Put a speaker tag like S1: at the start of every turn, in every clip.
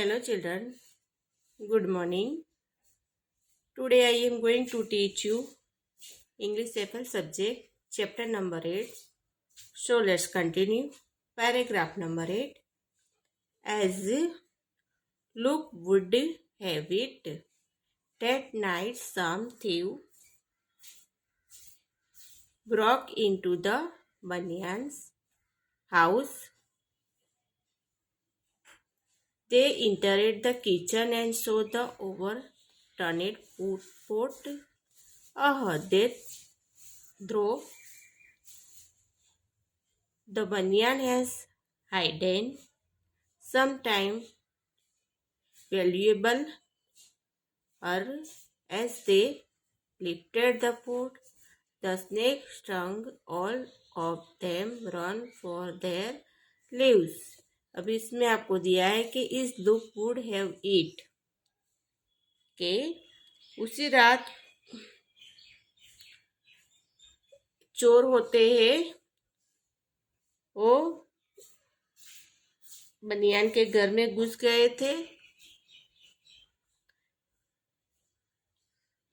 S1: Hello children, good morning. Today I am going to teach you English FL subject chapter number 8. So let's continue. Paragraph number 8. As luck would have it, that night some thief broke into the Banyan's house. They entered the kitchen and saw the overturned food pot. They threw the banyan has hidden sometime valuable, or as they lifted the pot, the snake stung all of them run for their lives. अब इसमें आपको दिया है कि इस दुख would have ईट के उसी रात चोर होते हैं वो बनियान के घर में घुस गए थे.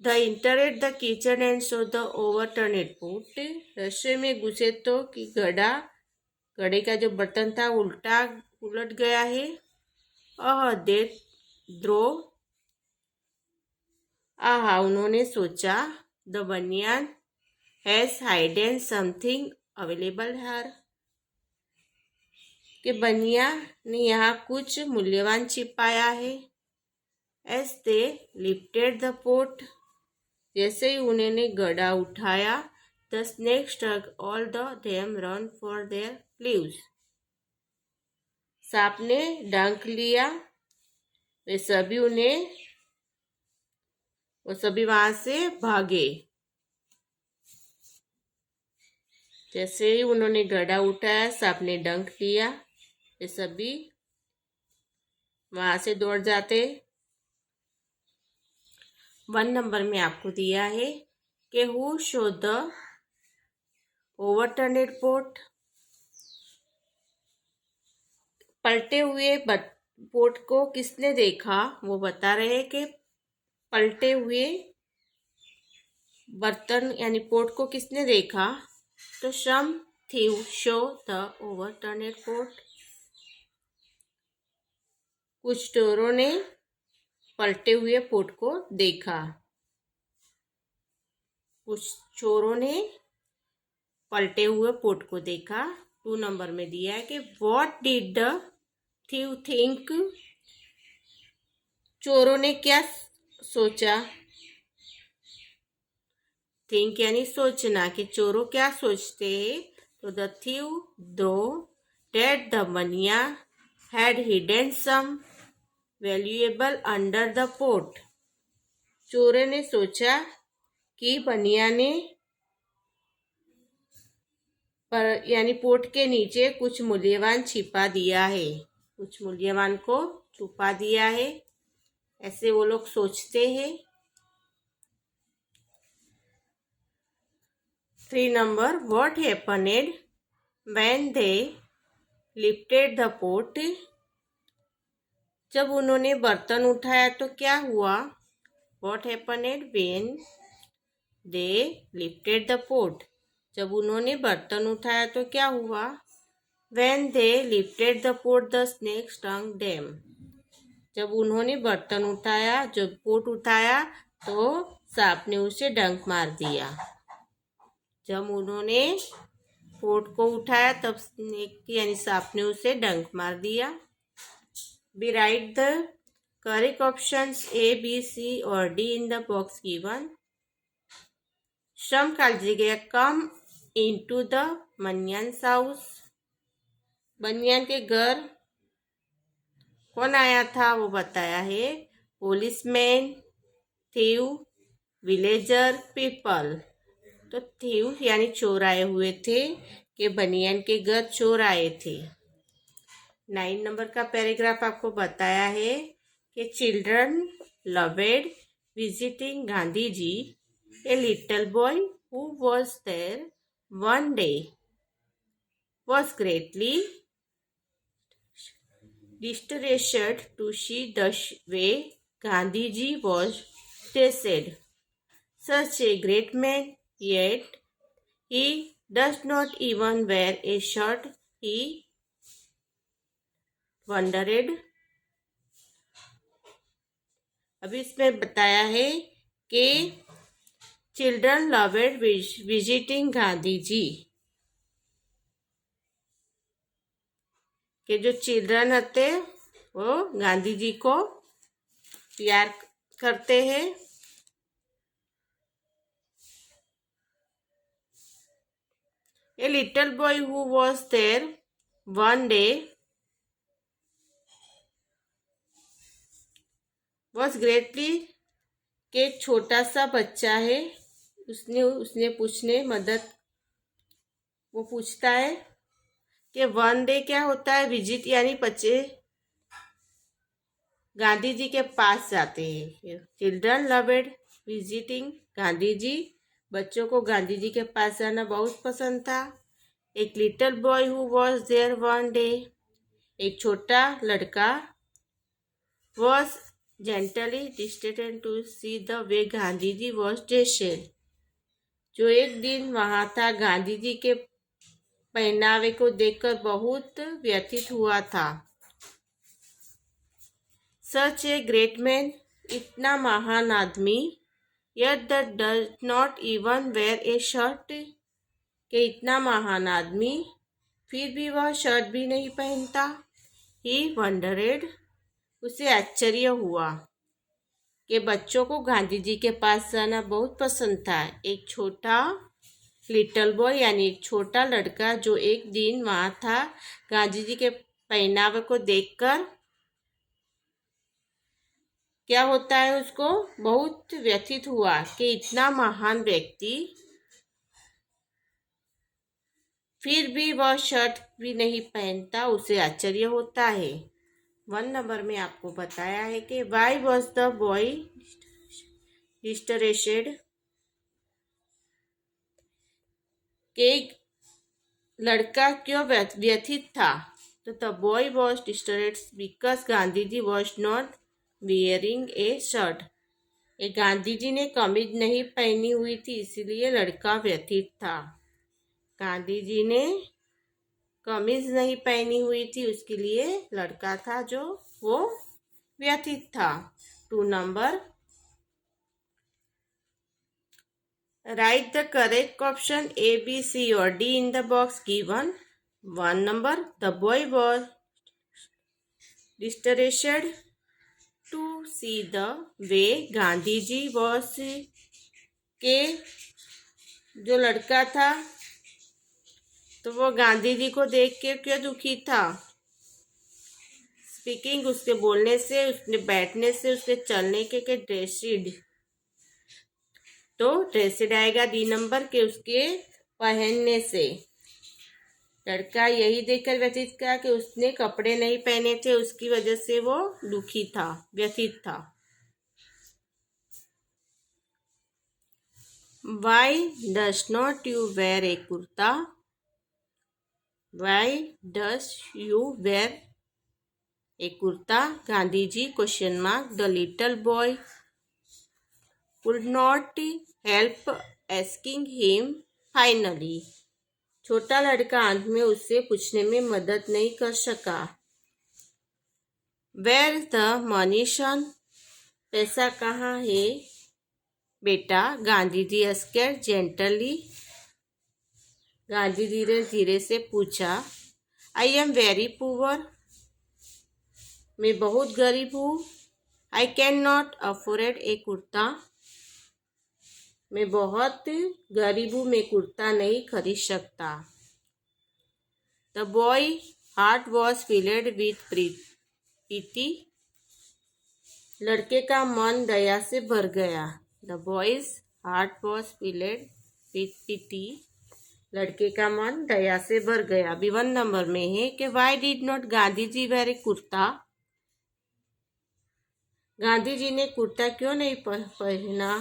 S1: The entered the kitchen and so the overturned pot. रसोई में घुसे तो कि घड़े का जो बर्तन था उलट गया है. दे द्रो उन्होंने सोचा. The baniyan has hidden something available here कि बनिया ने यहाँ कुछ मूल्यवान छिपाया है. As they lifted the pot जैसे ही उन्होंने घड़ा उठाया. The snake stuck all the them run for their lives. सांप ने डंक लिया. वे सभी वहां से भागे. जैसे ही उन्होंने घड़ा उठाया सांप ने डंक लिया. वे सभी वहां से दौड़ जाते. 1 नंबर में आपको दिया है कि who show the overturned pot. पलटे हुए पोट को किसने देखा. वो बता रहे हैं कि पलटे हुए बर्तन यानी पोट को किसने देखा. तो सम thief show the overturned pot. कुछ चोरों ने पलटे हुए पोट को देखा. कुछ चोरों ने पलटे हुए पोट को देखा. 2 नंबर में दिया है कि what did the thief think. चोरों ने क्या सोचा. थिंक यानी सोचना कि चोरों क्या सोचते हैं. तो the thieves thought that the baniya had hidden some valuable under the pot. चोरों ने सोचा कि बनिया ने यानी पोट के नीचे कुछ मूल्यवान छिपा दिया है. कुछ मूल्यवान को छुपा दिया है ऐसे वो लोग सोचते हैं. 3 number what happened when they lifted the pot. जब उन्होंने बर्तन उठाया तो क्या हुआ. What happened when they lifted the pot. जब उन्होंने बर्तन उठाया तो क्या हुआ. When they lifted the pot the snake stung them. जब उन्होंने बर्तन उठाया जब पोट उठाया तो सांप ने उसे डंक मार दिया. जब उन्होंने पोट को उठाया तब स्नेक यानी सांप ने उसे डंक मार दिया. B write the correct options A B C और D in the box given. श्रम काल जगह come into the baniyan's house. Baniyan के घर कौन आया था वो बताया है. Policeman, thief, villager, people. तो थीव यानी चोर आए हुए थे कि बनियान के घर चोर आए थे. 9 नंबर का पैराग्राफ आपको बताया है कि children loved visiting Gandhi ji. A little boy who was there one day was greatly distressed to see the way Gandhiji was dressed. Such a great man, yet he does not even wear a shirt. He wondered. अभी इसमें बताया है कि children loved visiting Gandhi ji, के जो children होते वो गांधी जी को प्यार करते हैं. A little boy who was there one day was greatly, के छोटा सा बच्चा है, उसने वो पूछता है कि वन डे क्या होता है. विजिट यानी बच्चे गांधी जी के पास जाते हैं. चिल्ड्रन लव्ड विजिटिंग गांधी जी, बच्चों को गांधी जी के पास जाना बहुत पसंद था. एक little boy who was there one day, एक छोटा लड़का was gently distant to see the way Gandhi ji was dressed, जो एक दिन वहां था गांधी जी के पहनावे को देखकर बहुत व्यथित हुआ था. सच ए ग्रेट मैन, इतना महान आदमी, yet that does not even wear a shirt, के इतना महान आदमी फिर भी वह शर्ट भी नहीं पहनता. He wondered, उसे आश्चर्य हुआ कि बच्चों को गांधी जी के पास जाना बहुत पसंद था. एक छोटा लिटिल बॉय यानी एक छोटा लड़का जो एक दिन वहां था गांधी जी के पहनावे को देखकर क्या होता है, उसको बहुत व्यथित हुआ कि इतना महान व्यक्ति फिर भी वह शर्ट भी नहीं पहनता, उसे आश्चर्य होता है. 1 नंबर में आपको बताया है कि why was the boy distressed, के लड़का क्यों व्यथित था. तो the boy was distressed because Gandhi ji was not wearing a shirt, ये गांधी जी ने कमीज नहीं पहनी हुई थी इसलिए लड़का व्यथित था. गांधी जी ने कमीज नहीं पहनी हुई थी उसके लिए लड़का था जो वो व्यथित था. 2 number, right the correct option A, B, C or D in the box given. 1 number, the boy was distressed to see the way Gandhi ji was, के जो लड़का था तो वो गांधी जी को देख के क्यों दुखी था. स्पीकिंग उसके बोलने से, उसके बैठने से, उसके चलने के ड्रेसिड, तो ड्रेसिड आएगा डी नंबर के उसके पहनने से. लड़का यही देखकर व्यथित किया कि उसने कपड़े नहीं पहने थे, उसकी वजह से वो दुखी था, व्यथित था. Why does not you wear a kurta, why does you wear a kurta, Gandhi ji question mark. The little boy could not help asking him finally, छोटा लड़का अंत में उससे पूछने में मदद नहीं कर सका. वेयर द मनी सन, पैसा कहाँ है बेटा, गांधी जी अस्केड जेंटली, गांधी जी ने धीरे से पूछा. आई एम वेरी पुअर, मैं बहुत गरीब हूँ. I can not afford a kurta, मैं बहुत गरीब हूँ, मैं कुर्ता नहीं खरीद सकता. The boy heart was filled with pity, लड़के का मन दया से भर गया. The boy's heart was filled with pity, लड़के का मन दया से भर गया. अभी 1 नंबर में है कि why did not Gandhi ji wear a kurta, Gandhi ji ने कुर्ता क्यों नहीं पहना.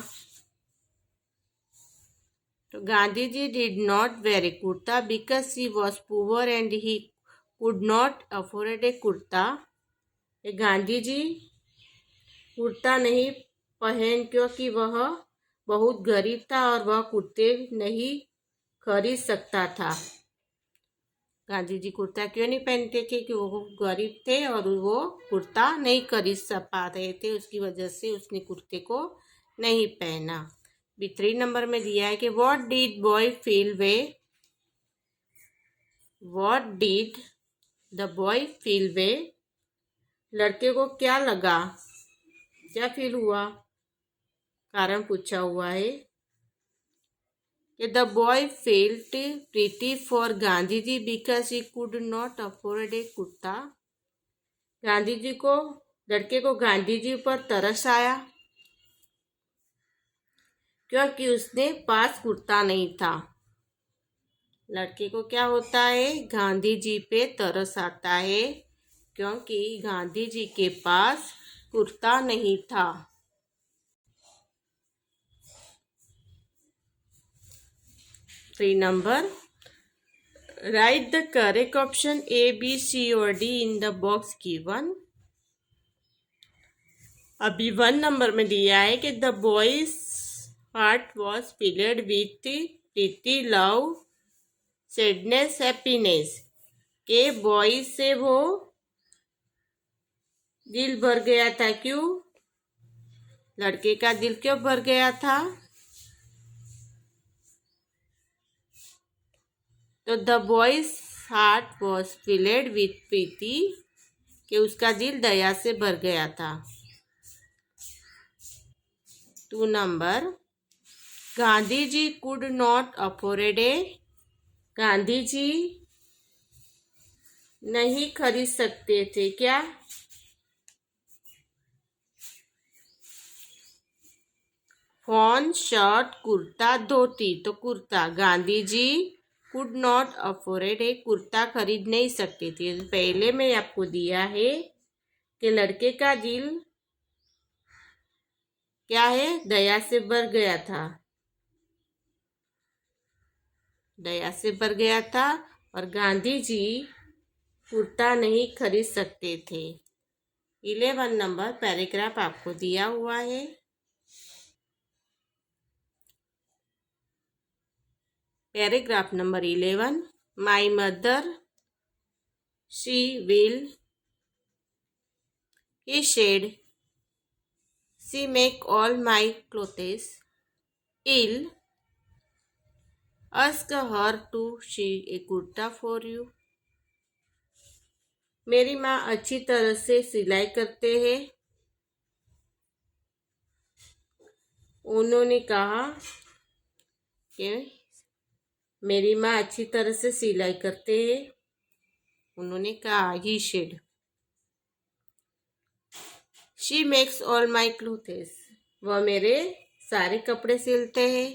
S1: तो Gandhi ji did not wear a kurta because he was poor and he could not afford a kurta. ये गांधी जी कुर्ता नहीं पहन क्योंकि वह बहुत गरीब था और वह कुर्ते नहीं खरीद सकता था। गांधी जी कुर्ता क्यों नहीं पहनते थे कि वो गरीब थे और वो कुर्ता नहीं खरीद पा रहे थे, उसकी वजह से उसने कुर्ते को नहीं पहना। भी 3 नंबर में दिया है कि what did boy feel way, what did the boy feel way, लड़के को क्या लगा, क्या फील हुआ, कारण पूछा हुआ है कि the boy felt pity for Gandhi ji because he could not afford a kurta. Gandhi ji को, लड़के को गांधी जी पर तरस आया क्योंकि उसने पास कुर्ता नहीं था। लड़के को क्या होता है, गांधी जी पे तरस आता है क्योंकि गांधी जी के पास कुर्ता नहीं था। Three number, right the correct option A B C और D in the box given. अभी 1 नंबर में दिया है कि the boy's heart was filled with pity, love, sadness, happiness. के बॉय से वो दिल भर गया था, क्यों, लड़के का दिल क्यों भर गया था, तो the boy's heart was filled with pity, कि उसका दिल दया से भर गया था। 2 number, Gandhi ji could not afford a, Gandhi ji नहीं खरीद सकते थे क्या, फोन, शर्ट, कुर्ता, धोती। तो kurta, Gandhi ji could not afford a, kurta खरीद नहीं सकते थे। पहले में आपको दिया है कि लड़के का दिल क्या है, दया से भर गया था, दया से भर गया था, और गांधी जी कुर्ता नहीं खरीद सकते थे। 11 नंबर पैराग्राफ आपको दिया हुआ है। Paragraph number 11, my mother she will, he said, she make all my clothes ill, ask her to sew a kurta for you। मेरी माँ अच्छी तरह से सिलाई करते हैं, उन्होंने कहा कि मेरी माँ अच्छी तरह से सिलाई करते हैं, उन्होंने कहा, he said, she makes all my clothes, वह मेरे सारे कपड़े सिलते हैं,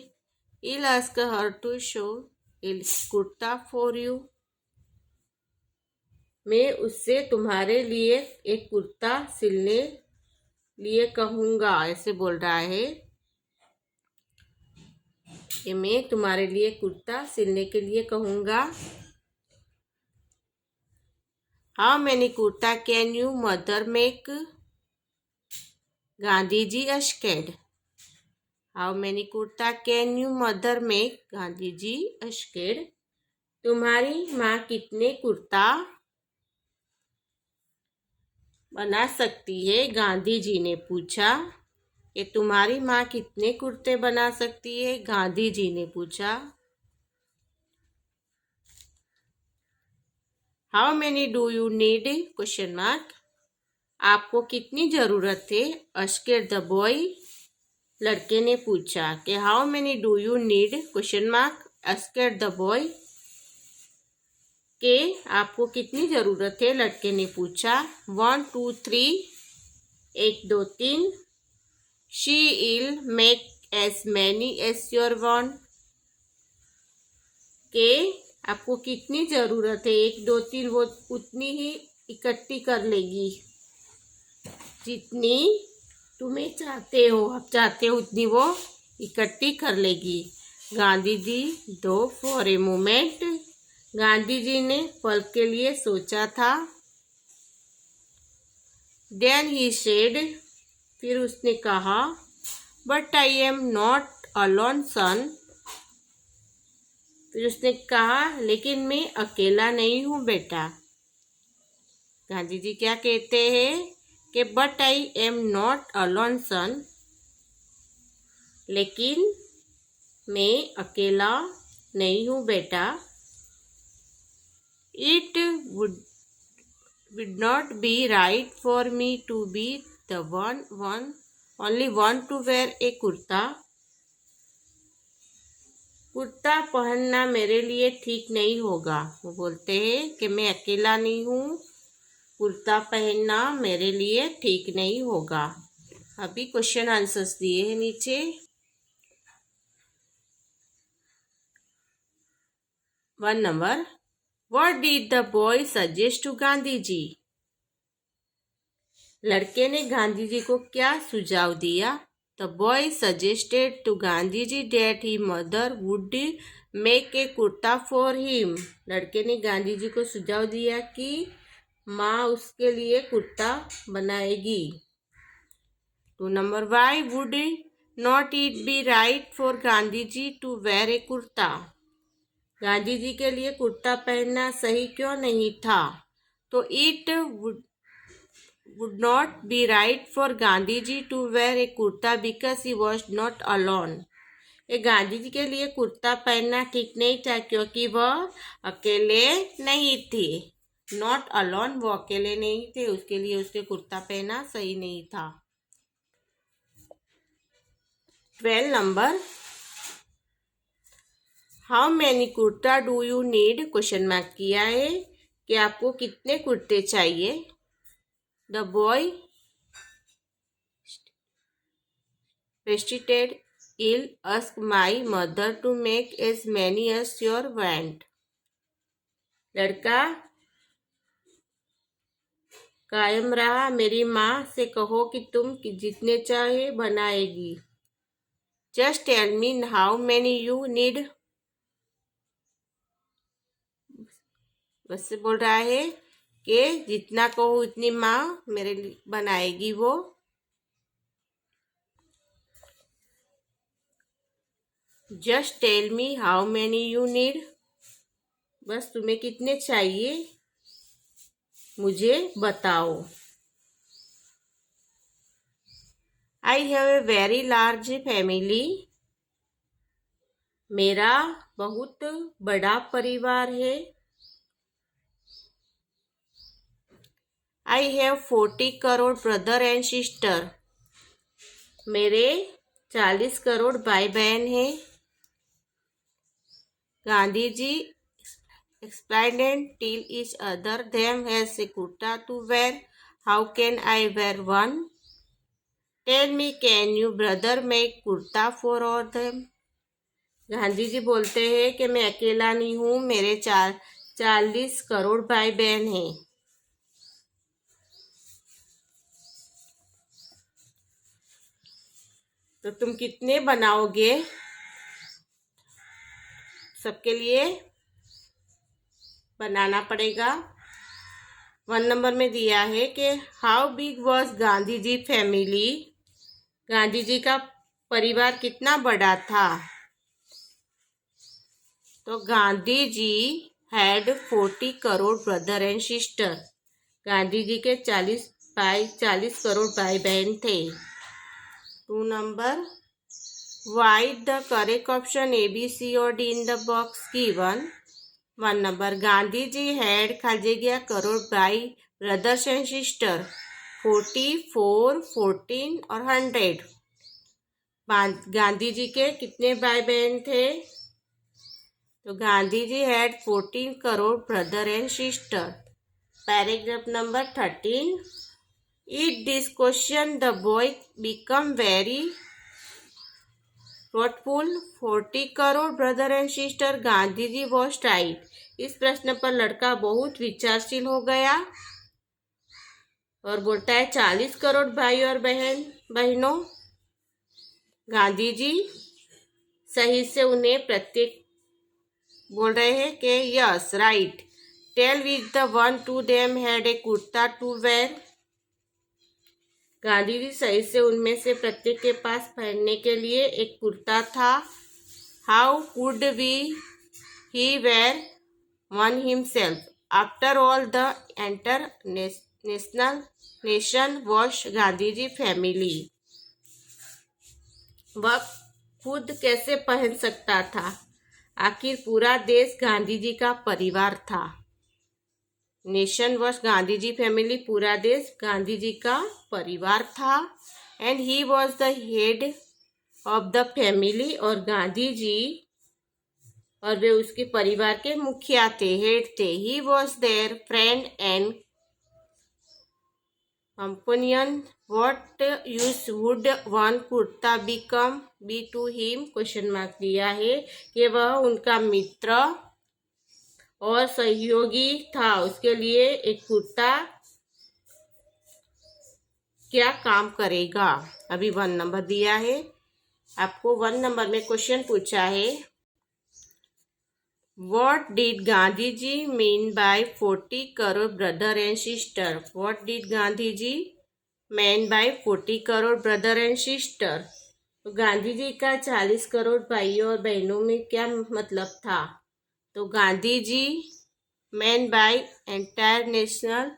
S1: I'll ask her to show a kurta for you, मैं उससे तुम्हारे लिए एक कुर्ता सिलने लिए कहूँगा, ऐसे बोल रहा है कि मैं तुम्हारे लिए कुर्ता सिलने के लिए कहूँगा। How many kurta can you mother make, Gandhi ji asked, how many kurta can you mother make, Gandhi ji asked, तुम्हारी माँ कितने कुर्ता बना सकती है, गांधी जी ने पूछा कि तुम्हारी माँ कितने कुर्ते बना सकती है, गांधी जी ने पूछा। How many do you need, question mark, आपको कितनी जरूरत है, अस्केड द बॉय, लड़के ने पूछा कि how many do you need, question mark, asked the boy, के आपको कितनी जरूरत है, लड़के ने पूछा। 1 2 3, 1 2 3, she'll make as many as your want, के आपको कितनी जरूरत है, 1 2 3, वो उतनी ही इकट्ठी कर लेगी जितनी तुम्हें चाहते हो, आप चाहते हो उतनी वो इकट्ठी कर लेगी। गांधी जी दो for a moment, Gandhi ji ने पल के लिए सोचा था। देन ही सेड, फिर उसने कहा, but I am not alone son, फिर उसने कहा लेकिन मैं अकेला नहीं हूँ बेटा। गांधी जी क्या कहते हैं कि but I am not alone son, लेकिन मैं अकेला नहीं हूँ बेटा। It would not be right for me to be the only one to wear a kurta. Kurta पहनना मेरे लिए ठीक नहीं होगा। वो बोलते हैं कि मैं अकेला नहीं हूँ, कुर्ता पहनना मेरे लिए ठीक नहीं होगा। अभी क्वेश्चन आंसर्स दिए हैं नीचे। 1 number, what did the boy suggest to Gandhi ji? लड़के ने गांधी जी को क्या सुझाव दिया? The boy suggested to Gandhi ji that he mother would make a kurta for him. लड़के ने गांधी जी को सुझाव दिया कि माँ उसके लिए कुर्ता बनाएगी। 2 number, why would not it be right for Gandhi ji to wear a kurta? Gandhi ji के लिए कुर्ता पहनना सही क्यों नहीं था? तो it would not be right for Gandhi ji to wear a kurta because he was not alone. ये गांधी जी के लिए कुर्ता पहनना ठीक नहीं था क्योंकि वह अकेले नहीं थे। नॉट अलोन, वो अकेले नहीं थे, उसके लिए उसके कुर्ता पहनना सही नहीं था। 12 number, how many kurta do you need? Question mark किया है कि आपको कितने कुर्ते चाहिए। The boy rested ill, ask my mother to make as many as your want. लड़का कायम रहा, मेरी माँ से कहो कि तुम जितने चाहे बनाएगी। Just tell me how many you need. बस से बोल रहा है कि जितना कहो उतनी माँ मेरे लिए बनाएगी वो। Just tell me how many you need, बस तुम्हें कितने चाहिए मुझे बताओ। I have a very large family, मेरा बहुत बड़ा परिवार है। I have 40 crore brother and sister, मेरे 40 करोड़ भाई बहन हैं। Gandhi ji explained till each other them has a kurta to wear. How can I wear one? Tell me, can you brother make kurta for all them? Gandhi ji बोलते हैं कि मैं अकेला नहीं हूँ, मेरे 40 करोड़ भाई बहन हैं। तो तुम कितने बनाओगे सबके लिए बनाना पड़ेगा। 1 नंबर में दिया है कि how big was Gandhi ji family, Gandhi ji का परिवार कितना बड़ा था। तो Gandhi ji had 40 crore brother and sister, Gandhi ji के 40 करोड़ भाई बहन थे। 2 number, right the correct option A B C और D in the box given. 1 number, Gandhi ji had खाली जगह करोड़ भाई ब्रदर्स एंड सिस्टर 44, 14 और 100। गांधी जी के कितने भाई बहन थे? तो Gandhi ji had 14 crore brother and sister. Paragraph number 13, it this question the boy become very thoughtful. 40 crore brother and sister, Gandhi ji was right. इस प्रश्न पर लड़का बहुत विचारशील हो गया और बोलता है 40 करोड़ भाई और बहनों, गांधी जी सही से उन्हें प्रत्येक बोल रहे हैं कि yes right. Tell which the one to them had a kurta to wear. Gandhi ji सही से उनमें से प्रत्येक के पास पहनने के लिए एक कुर्ता था। How could we he wear one himself after all the entire nation was Gandhi ji family. वह खुद कैसे पहन सकता था, आखिर पूरा देश गांधी जी का परिवार था। Nation was Gandhi ji family, पूरा देश गांधी जी का परिवार था। And he was the head of the family, और गांधी जी और वे उसके परिवार के मुखिया थे, हेड थे। He was their friend and companion. What use would one kurta become be to him, question mark दिया है कि वह उनका मित्र और सहयोगी था, उसके लिए एक कुर्ता क्या काम करेगा। अभी 1 नंबर दिया है आपको। 1 नंबर में क्वेश्चन पूछा है, what did Gandhi ji mean by 40 crore brother and sister. What did Gandhi ji mean by 40 crore brother and sister. तो गांधी जी का 40 करोड़ भाइयों और बहनों में क्या मतलब था। तो Gandhi ji mean by entire national,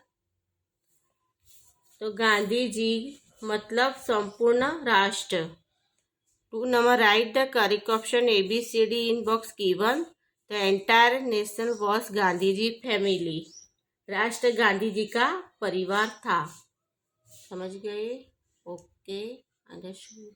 S1: तो गांधी जी मतलब संपूर्ण राष्ट्र। 2 number right the correct option ABCD in box given. The entire nation was Gandhi ji family, राष्ट्र गांधी जी का परिवार था। समझ गए? Okay, understood.